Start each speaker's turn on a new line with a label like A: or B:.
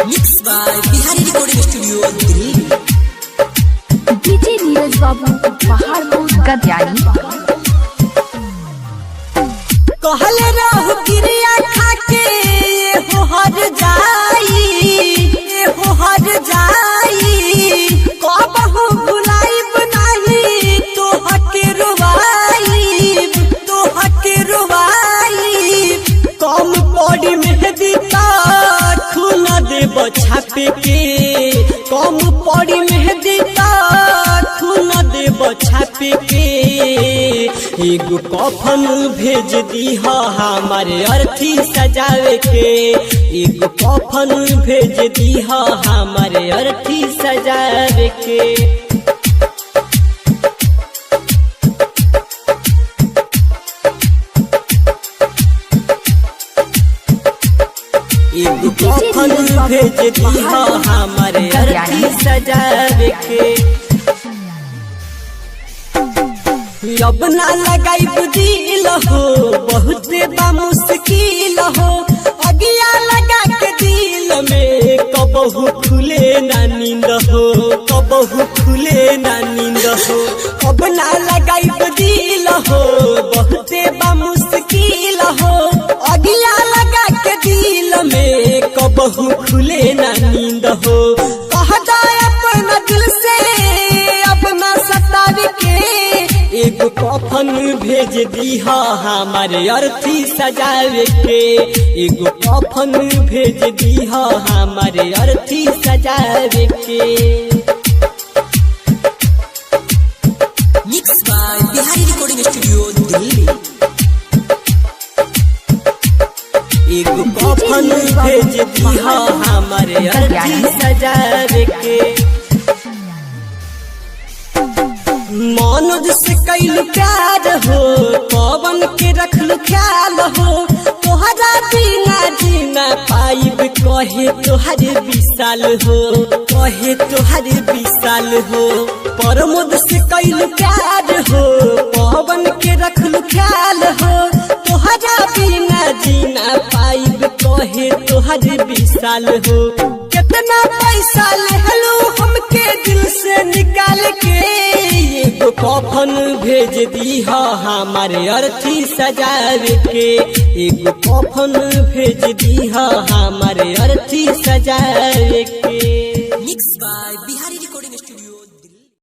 A: Mix by Bihari recording studio Delhi.
B: DJ Neeraj Babu Paharpur गद्यानी।
A: कहले रहू क्रिया खाके हो हर जाई कबहू भुलाइब नाही तोहके रुवाइब कम पड़ी मेहंदी खून देब छापे के कम पड़ी मेहंदी खून देब छापे के एगो कफन भेज दीह हमारे अर्थी सजावे के एगो कफन भेज दीह हमारे अर्थी सजावे के एगो कफन भेज दीह हमारे अर्थी सजावे के अब ना लगाई दिल हो बहुत बा मुश्किल हो अगिया लगा के दिल में कबहू खुले ना नींद हो अब ना लगाई दिल हो बहुत बा मुश्किल हो अगिया लगा के दिल में कबहू खुले ना नींद हो कह जाए अपना दिल से अपना सतावे के एगो कफन भेज दीह हमारे अर्थी सजावे के एगो कफन भेज दीह हमारे अर्थी सजावे के mix by Bihari recording studio Delhi. एगो कफन भेज दीह हमारे अर्थी सजावे के मनोज से कैलू प्यार हो पवन के रखलू ख्याल हो तोहरा बिना जीना पाइब कहे तोहर विशाल हो प्रमोद से कैलू प्यार हो पवन के रखलू ख्याल हो तोहरा बिना जीना पाइब कहे तोहर विशाल हो कितना पैसा लेहलू हमके दिल से निकाल के एगो कफन भेज दीह हमारे अर्थी सजावे के एगो कफन भेज दीह हमारे अर्थी सजावे के।